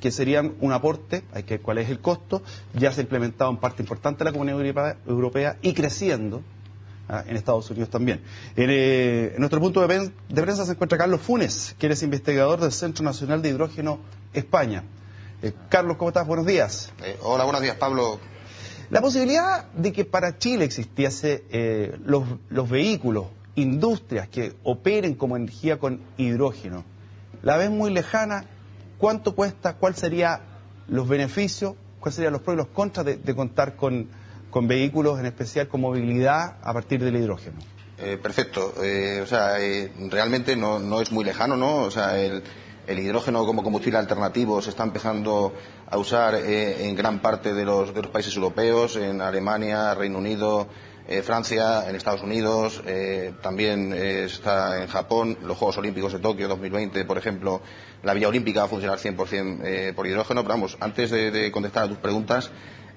A: que serían un aporte, hay que ver cuál es el costo. Ya se ha implementado en parte importante la Comunidad Europea y creciendo en Estados Unidos también. En nuestro punto de prensa se encuentra Carlos Funes, que es investigador del Centro Nacional de Hidrógeno España. Carlos, ¿cómo estás? Buenos días.
N: Hola, buenos días, Pablo.
A: La posibilidad de que para Chile existiese los vehículos, industrias que operen como energía con hidrógeno, ¿la ves muy lejana? ¿Cuánto cuesta? ¿Cuáles serían los beneficios? ¿Cuáles serían los pros y los contras de contar con vehículos, en especial con movilidad a partir del hidrógeno?
N: Perfecto. Realmente no es muy lejano, ¿no? O sea, el hidrógeno como combustible alternativo se está empezando a usar en gran parte de los países europeos, en Alemania, Reino Unido, Francia, en Estados Unidos, también está en Japón. Los Juegos Olímpicos de Tokio 2020, por ejemplo, la Villa Olímpica va a funcionar 100% por hidrógeno. Pero vamos, antes de contestar a tus preguntas,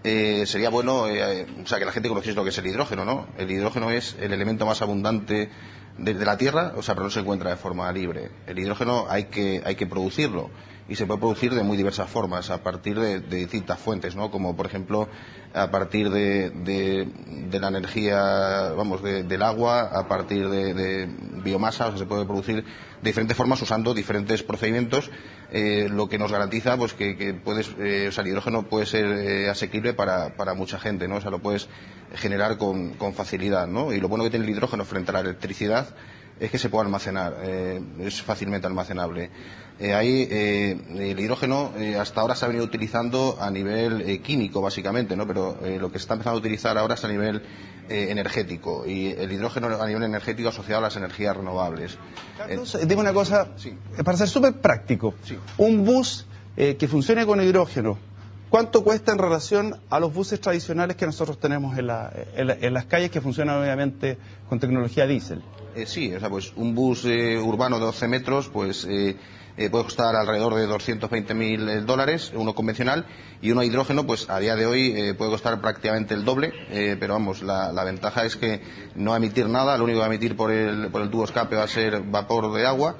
N: sería bueno que la gente conociese lo que es el hidrógeno, ¿no? El hidrógeno es el elemento más abundante de la Tierra, pero no se encuentra de forma libre. El hidrógeno hay que producirlo, y se puede producir de muy diversas formas, a partir de distintas fuentes, ¿no? Como por ejemplo a partir de la energía, del agua, a partir de biomasa. O sea, se puede producir de diferentes formas usando diferentes procedimientos, lo que nos garantiza pues que el hidrógeno puede ser asequible para mucha gente, ¿no? O sea, lo puedes generar con facilidad, ¿no? Y lo bueno que tiene el hidrógeno frente a la electricidad es que se puede almacenar, es fácilmente almacenable. El hidrógeno hasta ahora se ha venido utilizando a nivel químico, básicamente, ¿no? Pero lo que se está empezando a utilizar ahora es a nivel energético, y el hidrógeno a nivel energético asociado a las energías renovables.
A: Carlos, dime una cosa, para ser súper práctico, un bus que funcione con hidrógeno, ¿cuánto cuesta en relación a los buses tradicionales que nosotros tenemos en las calles, que funcionan obviamente con tecnología diésel?
N: Pues un bus urbano de 12 metros, pues puede costar alrededor de $220.000, uno convencional, y uno a hidrógeno, pues a día de hoy puede costar prácticamente el doble, pero vamos, la ventaja es que no va a emitir nada, lo único que va a emitir por el tubo escape va a ser vapor de agua.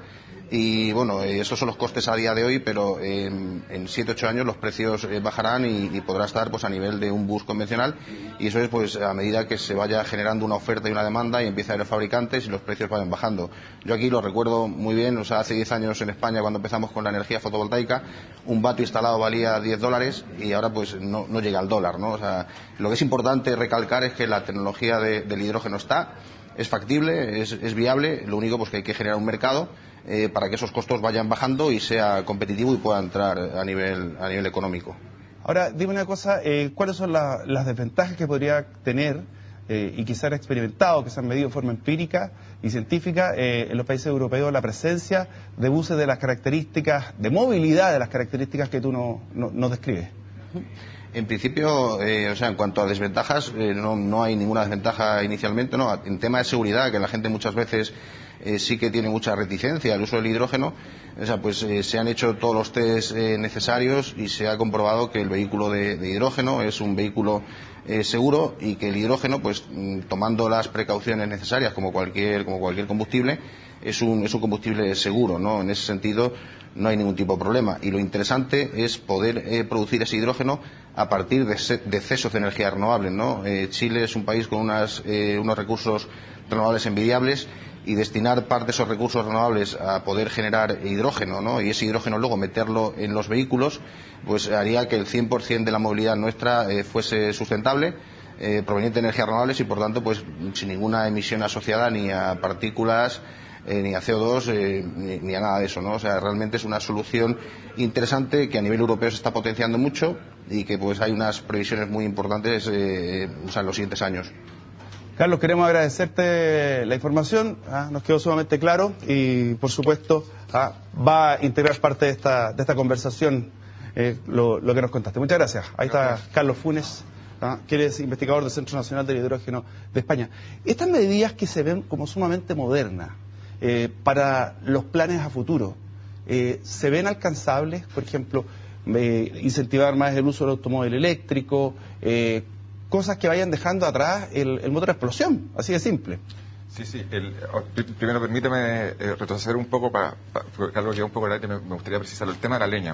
N: Y bueno, esos son los costes a día de hoy, pero en 7-8 años los precios bajarán y podrá estar pues a nivel de un bus convencional, y eso es pues a medida que se vaya generando una oferta y una demanda y empieza a haber fabricantes y los precios vayan bajando. Yo aquí lo recuerdo muy bien, hace 10 años en España, cuando empezamos con la energía fotovoltaica, un vatio instalado valía $10 y ahora pues no llega al dólar, ¿no? O sea, lo que es importante recalcar es que la tecnología del hidrógeno es factible, es viable, lo único pues que hay que generar un mercado para que esos costos vayan bajando y sea competitivo y pueda entrar a nivel económico.
A: Ahora, dime una cosa, ¿cuáles son las desventajas que podría tener y que se han experimentado, que se han medido de forma empírica y científica en los países europeos, la presencia de buses de las características, de movilidad de las características que tú nos describes?
N: En principio, en cuanto a desventajas, no hay ninguna desventaja inicialmente, ¿no? En tema de seguridad, que la gente muchas veces sí que tiene mucha reticencia al uso del hidrógeno, se han hecho todos los test necesarios y se ha comprobado que el vehículo de hidrógeno es un vehículo seguro, y que el hidrógeno, pues tomando las precauciones necesarias como cualquier combustible, es un combustible seguro, ¿no? En ese sentido, no hay ningún tipo de problema. Y lo interesante es poder producir ese hidrógeno a partir de excesos de energías renovables, ¿no? Chile es un país con unos recursos renovables envidiables, y destinar parte de esos recursos renovables a poder generar hidrógeno, ¿no? Y ese hidrógeno luego meterlo en los vehículos, pues haría que el 100% de la movilidad nuestra fuese sustentable, proveniente de energías renovables, y por tanto pues sin ninguna emisión asociada ni a partículas, ni a CO2, ni a nada de eso, ¿no? O sea, realmente es una solución interesante que a nivel europeo se está potenciando mucho y que pues hay unas previsiones muy importantes en los siguientes años.
A: Carlos, queremos agradecerte la información, nos quedó sumamente claro y, por supuesto, va a integrar parte de esta conversación lo que nos contaste. Muchas gracias. Ahí está Carlos Funes, que es investigador del Centro Nacional del Hidrógeno de España. Estas medidas que se ven como sumamente modernas para los planes a futuro, ¿se ven alcanzables? Por ejemplo, incentivar más el uso del automóvil eléctrico, cosas que vayan dejando atrás el motor a explosión, así de simple.
D: Sí. Primero permíteme retroceder un poco, porque algo que un poco me gustaría precisar, el tema de la leña,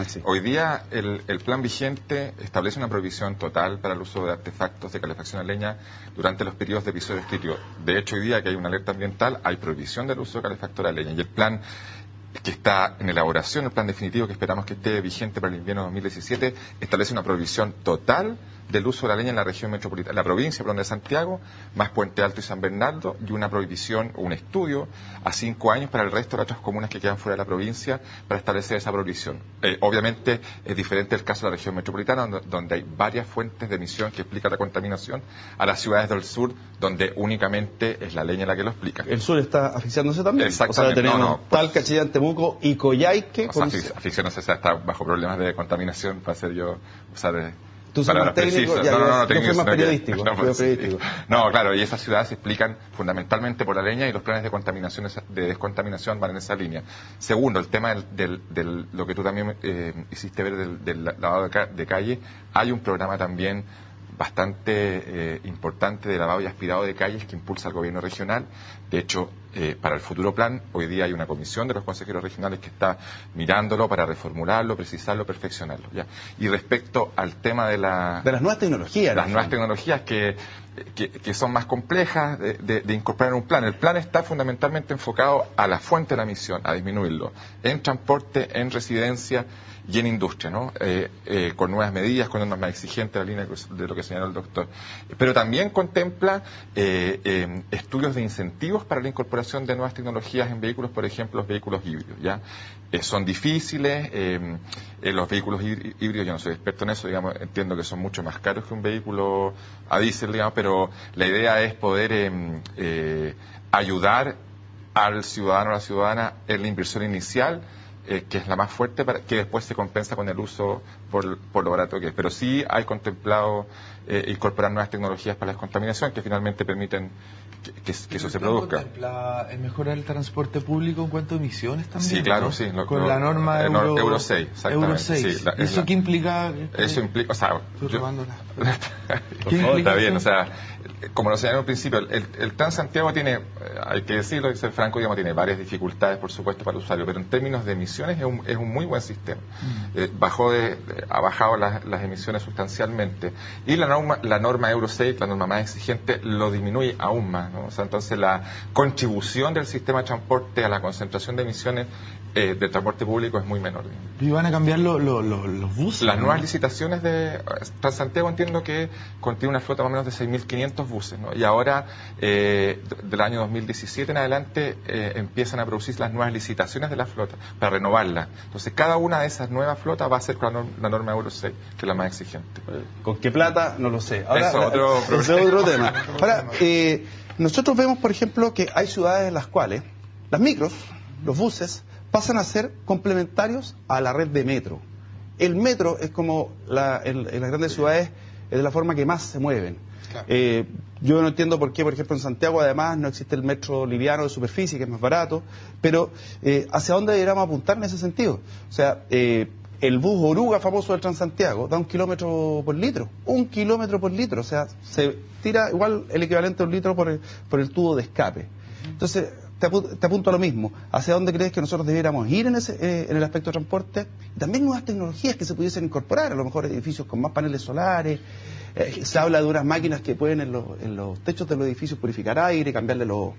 D: Sí. Hoy día el plan vigente establece una prohibición total para el uso de artefactos de calefacción a leña durante los periodos de episodios críticos. De hecho, hoy día que hay una alerta ambiental, hay prohibición del uso de calefactor a leña, y el plan que está en elaboración, el plan definitivo que esperamos que esté vigente para el invierno 2017, establece una prohibición total del uso de la leña en la región metropolitana, la provincia de Santiago, más Puente Alto y San Bernardo, y una prohibición, un estudio a 5 años para el resto de las otras comunas que quedan fuera de la provincia para establecer esa prohibición. Obviamente es diferente el caso de la región metropolitana, donde hay varias fuentes de emisión que explican la contaminación, a las ciudades del sur, donde únicamente es la leña la que lo explica.
A: El sur está asfixiándose también.
D: Exactamente.
A: O sea, tenemos Talca, Chillán, Temuco y Coyhaique.
D: Asfixiándose, está bajo problemas de contaminación, para ser yo usar
A: Tú sos más técnico, yo fui más periodístico.
D: No, claro, y esas ciudades se explican fundamentalmente por la leña, y los planes de descontaminación van en esa línea. Segundo, el tema del lo que tú también hiciste ver del lavado de calle. Hay un programa también bastante importante de lavado y aspirado de calles que impulsa el gobierno regional. De hecho, para el futuro plan, hoy día hay una comisión de los consejeros regionales que está mirándolo para reformularlo, precisarlo, perfeccionarlo. ¿Ya? Y respecto al tema de las
A: nuevas tecnologías.
D: Las nuevas tecnologías que son más complejas de incorporar en un plan. El plan está fundamentalmente enfocado a la fuente de la emisión, a disminuirlo, en transporte, en residencia y en industria, ¿no? Con nuevas medidas, con normas más exigentes, la línea de lo que señaló el doctor. Pero también contempla estudios de incentivos para la incorporación de nuevas tecnologías en vehículos, por ejemplo, los vehículos híbridos, ¿ya? Son difíciles, los vehículos híbridos, yo no soy experto en eso, digamos, entiendo que son mucho más caros que un vehículo a diésel, digamos, pero la idea es poder ayudar al ciudadano o a la ciudadana en la inversión inicial, que es la más fuerte, que después se compensa con el uso por lo barato que es. Pero sí hay contemplado incorporar nuevas tecnologías para la descontaminación que finalmente permiten que eso se produzca.
C: ¿Contempla mejorar el transporte público en cuanto a emisiones también?
D: Sí, claro, sí.
C: Con la norma Euro 6.
D: Exactamente.
C: Euro 6.
D: Sí,
C: ¿Eso qué implica?
D: Eso implica, o sea...
C: ¿Qué implica?
D: Está bien, o sea, como lo señalé al principio, el Transantiago tiene, hay que decirlo, hay que ser franco, digamos, tiene varias dificultades, por supuesto, para el usuario, pero en términos de emisiones es un muy buen sistema. Ha bajado las emisiones sustancialmente, y la norma Euro 6, la norma más exigente, lo disminuye aún más, ¿no? O sea, entonces la contribución del sistema de transporte a la concentración de emisiones de transporte público es muy menor.
C: ¿Y van a cambiar los buses?
D: Las nuevas licitaciones de Transantiago entiendo que contiene una flota más o menos de 6.500 buses, ¿no? Y ahora, del año 2017 en adelante, empiezan a producir las nuevas licitaciones de la flota para renovarla. Entonces, cada una de esas nuevas flotas va a ser con la norma Euro 6, que es la más exigente.
A: ¿Con qué plata? No lo sé. Ahora,
D: eso
A: es otro tema. Ahora, nosotros vemos, por ejemplo, que hay ciudades en las cuales las micros, los buses, pasan a ser complementarios a la red de metro. El metro es como en las grandes ciudades es de la forma que más se mueven. Claro. Yo no entiendo por qué, por ejemplo, en Santiago además no existe el metro liviano de superficie, que es más barato, pero ¿hacia dónde deberíamos apuntar en ese sentido? O sea, el bus oruga famoso del Transantiago da 1 kilómetro por litro. 1 kilómetro por litro, o sea, se tira igual el equivalente a 1 litro por el tubo de escape. Entonces, te apunto a lo mismo. ¿Hacia dónde crees que nosotros debiéramos ir en el aspecto de transporte? Y también nuevas tecnologías que se pudiesen incorporar, a lo mejor edificios con más paneles solares. Se habla de unas máquinas que pueden en los techos de los edificios purificar aire, cambiarle los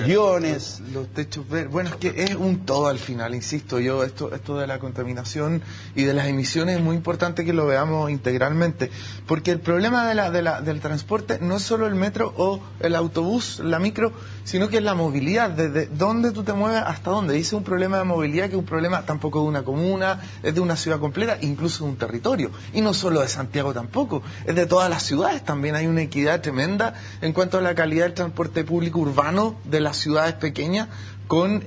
A: iones.
C: Los techos verdes. Bueno, es que es un todo al final, insisto yo, esto de la contaminación y de las emisiones es muy importante que lo veamos integralmente, porque el problema del transporte no es solo el metro o el autobús, la micro, sino que es la movilidad, desde dónde tú te mueves hasta dónde. Y es un problema de movilidad que es un problema tampoco de una comuna, es de una ciudad completa, incluso de un territorio. Y no solo de Santiago tampoco, es de todas las ciudades. También hay una equidad tremenda en cuanto a la calidad del transporte público urbano de las ciudades pequeñas con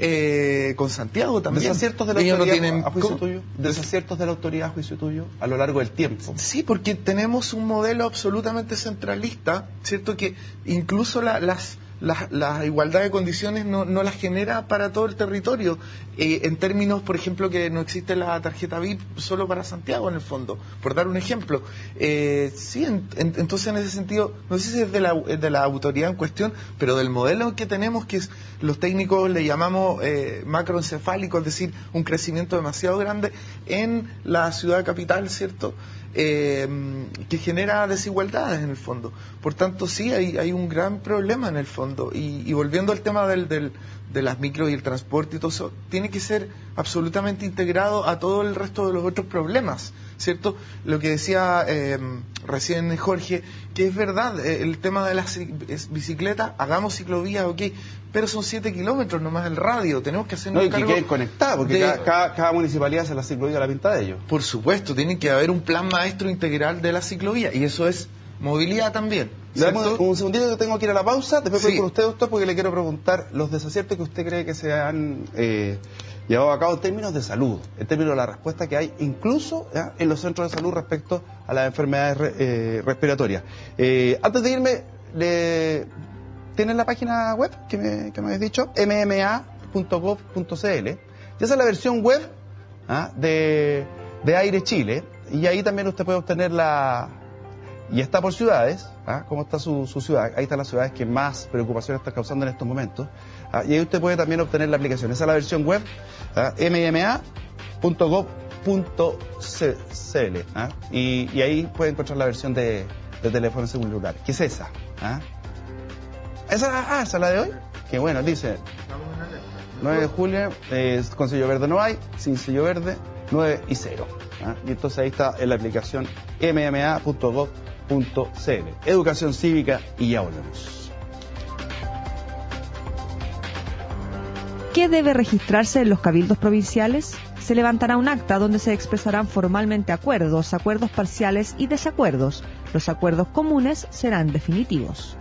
C: Santiago también.
A: Desaciertos de la autoridad, a juicio tuyo. Desaciertos de la autoridad, a juicio tuyo, a lo largo del tiempo.
C: Sí, porque tenemos un modelo absolutamente centralista, ¿cierto? Que incluso la igualdad de condiciones no las genera para todo el territorio, en términos, por ejemplo, que no existe la tarjeta VIP solo para Santiago en el fondo, por dar un ejemplo. Entonces en ese sentido, no sé si es de la autoridad en cuestión, pero del modelo que tenemos, que es, los técnicos le llamamos macroencefálico, es decir, un crecimiento demasiado grande en la ciudad capital, ¿cierto? Que genera desigualdades en el fondo. Por tanto, sí, hay un gran problema en el fondo. Y volviendo al tema de las micros y el transporte y todo eso, tiene que ser absolutamente integrado a todo el resto de los otros problemas, ¿cierto? Lo que decía recién Jorge, que es verdad, el tema de las bicicletas, hagamos ciclovías, ok, pero son 7 kilómetros nomás el radio, tenemos que hacernos cargo...
A: Y que queden conectados, porque cada municipalidad hace la ciclovía a la pinta de ellos.
C: Por supuesto, tiene que haber un plan maestro integral de la ciclovía, y eso es movilidad también.
A: Dame un segundito que tengo que ir a la pausa, después voy con usted, doctor, porque le quiero preguntar los desaciertos que usted cree que se han llevado a cabo en términos de salud, en términos de la respuesta que hay incluso en los centros de salud respecto a las enfermedades respiratorias. Antes de irme, ¿tienen la página web que me habéis dicho? mma.gov.cl. Y esa es la versión web de Aire Chile, y ahí también usted puede obtener y está por ciudades, cómo está su ciudad. Ahí están las ciudades que más preocupación están causando en estos momentos. Y ahí usted puede también obtener la aplicación. Esa es la versión web, mma.gov.cl. Y ahí puede encontrar la versión de teléfono celular. ¿Qué es esa? ¿Esa es la de hoy? Que bueno, dice 9 de julio, con sello verde no hay, sin sello verde, 9 y 0. Y entonces ahí está en la aplicación mma.gov.cl. Educación cívica, y ya volvemos.
B: ¿Qué debe registrarse en los cabildos provinciales? Se levantará un acta donde se expresarán formalmente acuerdos parciales y desacuerdos. Los acuerdos comunes serán definitivos.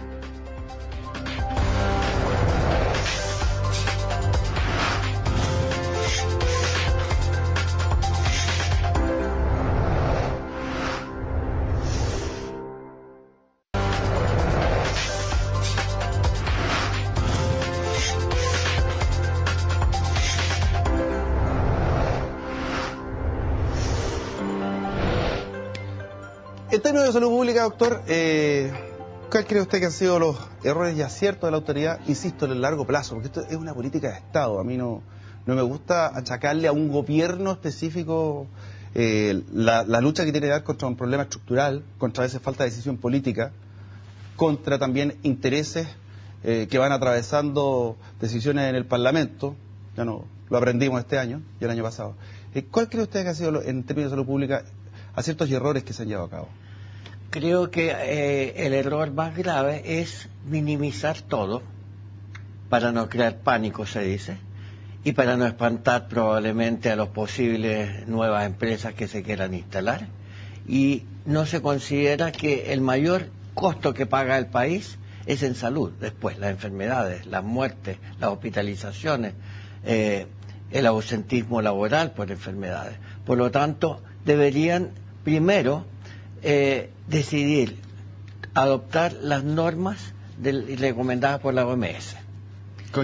A: En términos de salud pública, doctor, ¿cuál cree usted que han sido los errores y aciertos de la autoridad, insisto, en el largo plazo? Porque esto es una política de Estado. A mí no me gusta achacarle a un gobierno específico la lucha que tiene que ver contra un problema estructural, contra a veces falta de decisión política, contra también intereses que van atravesando decisiones en el Parlamento. Ya no lo aprendimos este año y el año pasado. ¿Cuál cree usted que ha sido, en términos de salud pública, aciertos y errores que se han llevado a cabo?
E: Creo que el error más grave es minimizar todo para no crear pánico, se dice, y para no espantar probablemente a las posibles nuevas empresas que se quieran instalar. Y no se considera que el mayor costo que paga el país es en salud. Después, las enfermedades, las muertes, las hospitalizaciones, el ausentismo laboral por enfermedades. Por lo tanto, deberían primero decidir adoptar las normas recomendadas por la OMS.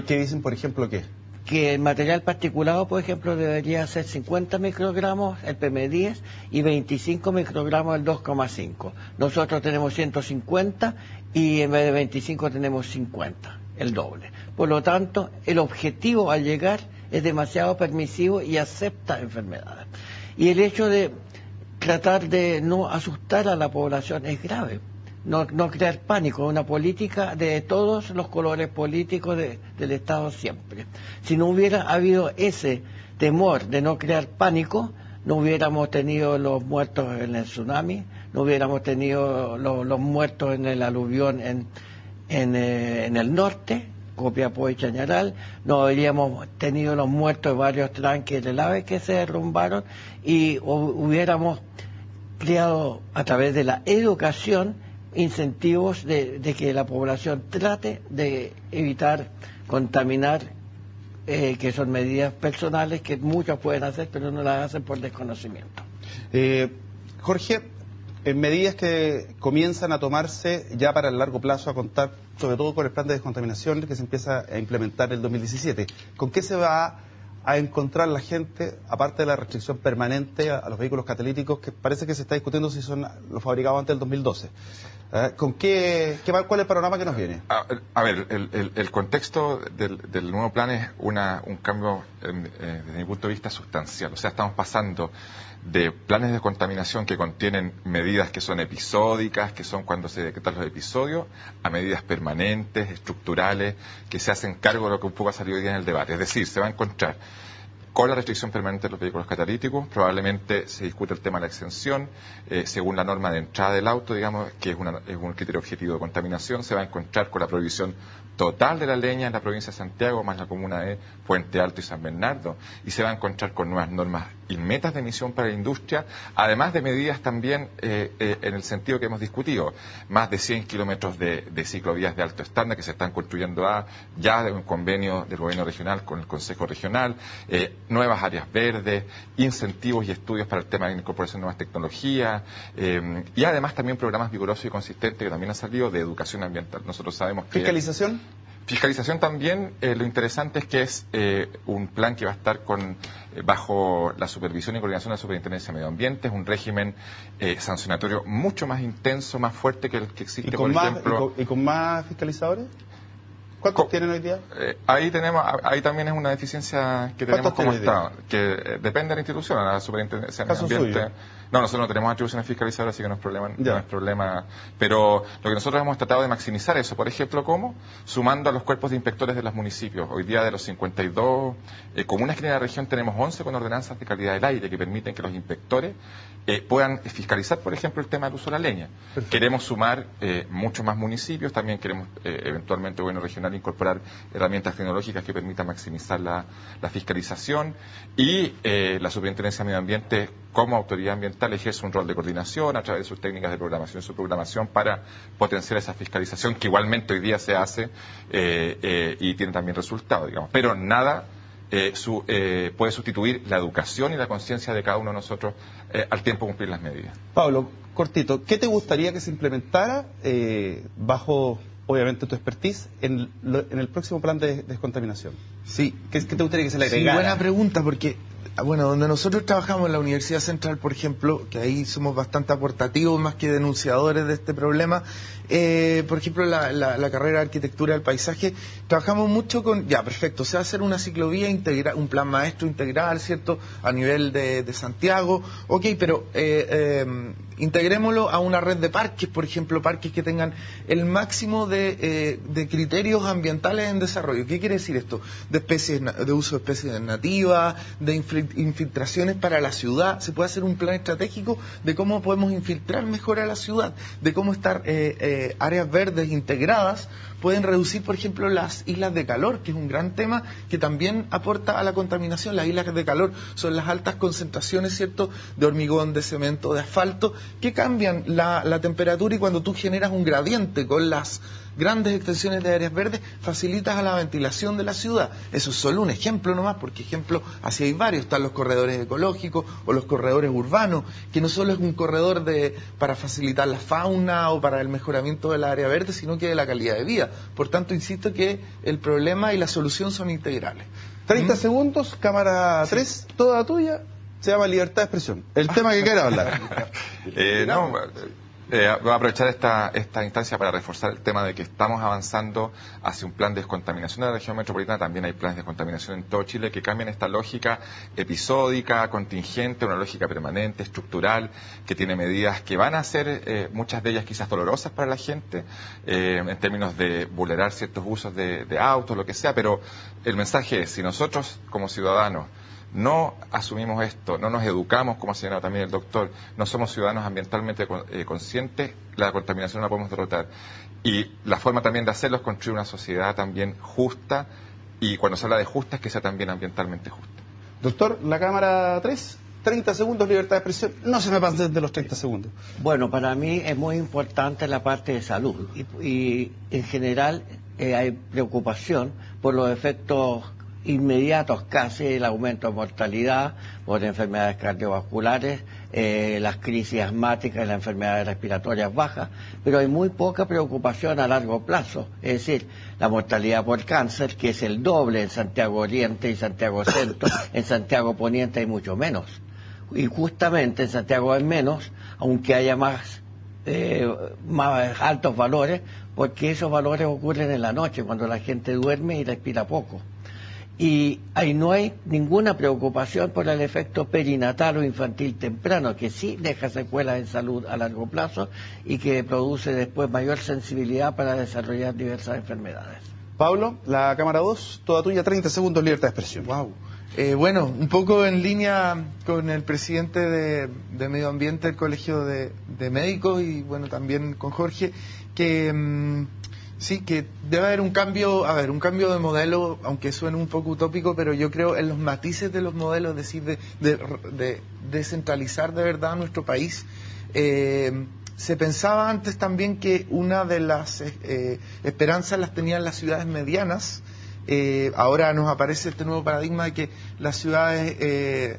A: ¿Qué dicen, por ejemplo, qué?
E: Que el material particulado, por ejemplo, debería ser 50 microgramos el PM10 y 25 microgramos el 2,5. Nosotros tenemos 150 y en vez de 25 tenemos 50, el doble. por lo tanto, el objetivo al llegar es demasiado permisivo y acepta enfermedades. Y el hecho de tratar de no asustar a la población es grave. No crear pánico, una política de todos los colores políticos del Estado siempre. Si no hubiera habido ese temor de no crear pánico, no hubiéramos tenido los muertos en el tsunami, no hubiéramos tenido los muertos en el aluvión en el norte, Copiapó y Chañaral, no habríamos tenido los muertos de varios tranques del AVE que se derrumbaron, y hubiéramos creado a través de la educación incentivos de que la población trate de evitar contaminar, que son medidas personales que muchos pueden hacer, pero no las hacen por desconocimiento.
A: Jorge, en medidas que comienzan a tomarse ya para el largo plazo, a contar sobre todo con el plan de descontaminación que se empieza a implementar en el 2017, ¿con qué se va a encontrar la gente, aparte de la restricción permanente a los vehículos catalíticos, que parece que se está discutiendo si son los fabricados antes del 2012? ¿Con cuál es el panorama que nos viene?
D: A ver, el contexto del nuevo plan es un cambio, desde mi punto de vista, sustancial. O sea, estamos pasando de planes de contaminación que contienen medidas que son episódicas, que son cuando se decretan los episodios, a medidas permanentes, estructurales, que se hacen cargo de lo que un poco ha salido hoy día en el debate. Es decir, se va a encontrar con la restricción permanente de los vehículos catalíticos, probablemente se discute el tema de la exención, según la norma de entrada del auto, digamos, que es un criterio objetivo de contaminación. Se va a encontrar con la prohibición total de la leña en la provincia de Santiago, más la comuna de Puente Alto y San Bernardo, y se va a encontrar con nuevas normas y metas de emisión para la industria, además de medidas también en el sentido que hemos discutido, más de 100 kilómetros de ciclovías de alto estándar que se están construyendo ya de un convenio del gobierno regional con el Consejo Regional, nuevas áreas verdes, incentivos y estudios para el tema de incorporación de nuevas tecnologías, y además también programas vigorosos y consistentes que también han salido de educación ambiental. Nosotros sabemos que...
A: ¿Fiscalización?
D: Fiscalización también, lo interesante es que es un plan que va a estar bajo la supervisión y coordinación de la Superintendencia de Medio Ambiente. Es un régimen sancionatorio mucho más intenso, más fuerte que el que existe, por ejemplo.
A: ¿Y con más fiscalizadores? ¿Cuántos tienen hoy día?
D: Ahí también es una deficiencia que tenemos como Estado, que depende de la institución, a la Superintendencia de Medio Ambiente.
A: Suyo.
D: No, nosotros no tenemos atribuciones fiscalizadoras, así que no es problema. Pero lo que nosotros hemos tratado de maximizar eso, por ejemplo, ¿cómo? Sumando a los cuerpos de inspectores de los municipios. Hoy día, de los 52 comunas que tiene la región, tenemos 11 con ordenanzas de calidad del aire que permiten que los inspectores puedan fiscalizar, por ejemplo, el tema del uso de la leña. Perfecto. Queremos sumar muchos más municipios, también queremos eventualmente, gobierno regional, incorporar herramientas tecnológicas que permitan maximizar la fiscalización, y la Superintendencia de Medio Ambiente, como autoridad ambiental, ejerce un rol de coordinación a través de sus técnicas de programación y subprogramación para potenciar esa fiscalización que igualmente hoy día se hace y tiene también resultados, digamos. Pero nada puede sustituir la educación y la conciencia de cada uno de nosotros al tiempo de cumplir las medidas.
A: Pablo, cortito, ¿qué te gustaría que se implementara bajo, obviamente, tu expertise en el próximo plan de descontaminación?
C: Sí.
A: ¿Qué te gustaría que se le agregara?
C: Sí, buena pregunta, porque donde nosotros trabajamos en la Universidad Central, por ejemplo, que ahí somos bastante aportativos más que denunciadores de este problema, por ejemplo, la carrera de Arquitectura del Paisaje, trabajamos mucho con, perfecto, se va a hacer una ciclovía integral, un plan maestro integral, ¿cierto?, a nivel de Santiago, pero integrémoslo a una red de parques, por ejemplo, parques que tengan el máximo de criterios ambientales en desarrollo. ¿Qué quiere decir esto? De uso de especies nativas, de infiltraciones para la ciudad. Se puede hacer un plan estratégico de cómo podemos infiltrar mejor a la ciudad, de cómo estar áreas verdes integradas pueden reducir, por ejemplo, las islas de calor, que es un gran tema que también aporta a la contaminación. Las islas de calor son las altas concentraciones, ¿cierto?, de hormigón, de cemento, de asfalto, que cambian la temperatura, y cuando tú generas un gradiente con las grandes extensiones de áreas verdes, facilitas a la ventilación de la ciudad. Eso es solo un ejemplo nomás, porque ejemplo, así hay varios. Están los corredores ecológicos o los corredores urbanos, que no solo es un corredor para facilitar la fauna o para el mejoramiento de la área verde, sino que de la calidad de vida. Por tanto, insisto que el problema y la solución son integrales.
A: 30 segundos, cámara 3, toda tuya. Se llama libertad de expresión. El tema que quiera hablar.
D: Voy a aprovechar esta instancia para reforzar el tema de que estamos avanzando hacia un plan de descontaminación de la región metropolitana. También hay planes de descontaminación en todo Chile que cambian esta lógica episódica, contingente, una lógica permanente, estructural, que tiene medidas que van a ser, muchas de ellas quizás dolorosas para la gente, en términos de vulnerar ciertos usos de autos, lo que sea, pero el mensaje es, si nosotros como ciudadanos no asumimos esto, no nos educamos, como señalaba también el doctor, no somos ciudadanos ambientalmente conscientes, la contaminación no la podemos derrotar. Y la forma también de hacerlo es construir una sociedad también justa, y cuando se habla de justa es que sea también ambientalmente justa.
A: Doctor, la cámara 3, 30 segundos, libertad de expresión. No se me pasen de los 30 segundos.
E: Bueno, para mí es muy importante la parte de salud y en general hay preocupación por los efectos inmediatos, casi el aumento de mortalidad por enfermedades cardiovasculares, las crisis asmáticas y las enfermedades respiratorias bajas, pero hay muy poca preocupación a largo plazo, es decir, la mortalidad por cáncer, que es el doble en Santiago Oriente y Santiago Centro, en Santiago Poniente hay mucho menos, y justamente en Santiago hay menos, aunque haya más altos valores, porque esos valores ocurren en la noche, cuando la gente duerme y respira poco. Y ahí no hay ninguna preocupación por el efecto perinatal o infantil temprano, que sí deja secuelas en salud a largo plazo y que produce después mayor sensibilidad para desarrollar diversas enfermedades.
A: Pablo, la cámara 2, toda tuya, 30 segundos, libertad de expresión.
C: Wow. Bueno, un poco en línea con el presidente de Medio Ambiente del Colegio de Médicos y bueno, también con Jorge, que sí, que debe haber un cambio de modelo, aunque suene un poco utópico, pero yo creo en los matices de los modelos, es decir, de descentralizar de verdad nuestro país. Se pensaba antes también que una de las esperanzas las tenían las ciudades medianas. Ahora nos aparece este nuevo paradigma de que las ciudades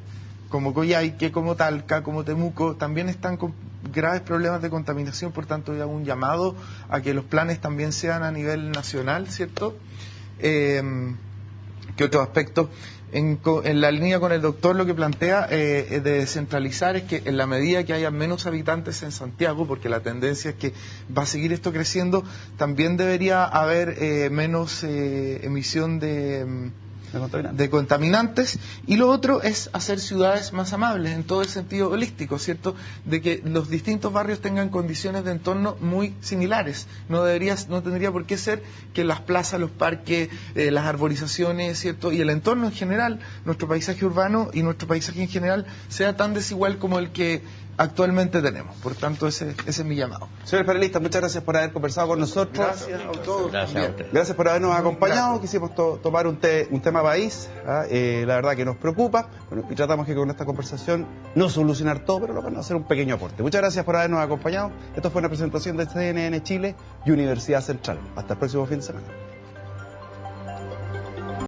C: como Coyhaique, como Talca, como Temuco, también están con graves problemas de contaminación, por tanto hay un llamado a que los planes también sean a nivel nacional, ¿cierto? ¿Qué otro aspecto? En la línea con el doctor lo que plantea de descentralizar es que en la medida que haya menos habitantes en Santiago, porque la tendencia es que va a seguir esto creciendo, también debería haber menos emisión de contaminantes, y lo otro es hacer ciudades más amables en todo el sentido holístico, ¿cierto? De que los distintos barrios tengan condiciones de entorno muy similares. No tendría por qué ser que las plazas, los parques, las arborizaciones, ¿cierto? Y el entorno en general, nuestro paisaje urbano y nuestro paisaje en general sea tan desigual como el que actualmente tenemos. Por tanto, ese es mi llamado.
A: Señores panelistas, muchas gracias por haber conversado con nosotros.
C: Gracias a todos.
A: Gracias por habernos acompañado. Quisimos tomar un tema país, la verdad que nos preocupa, y tratamos que con esta conversación no solucionar todo, pero lo van a hacer un pequeño aporte. Muchas gracias por habernos acompañado. Esto fue una presentación de CNN Chile y Universidad Central. Hasta el próximo fin de semana.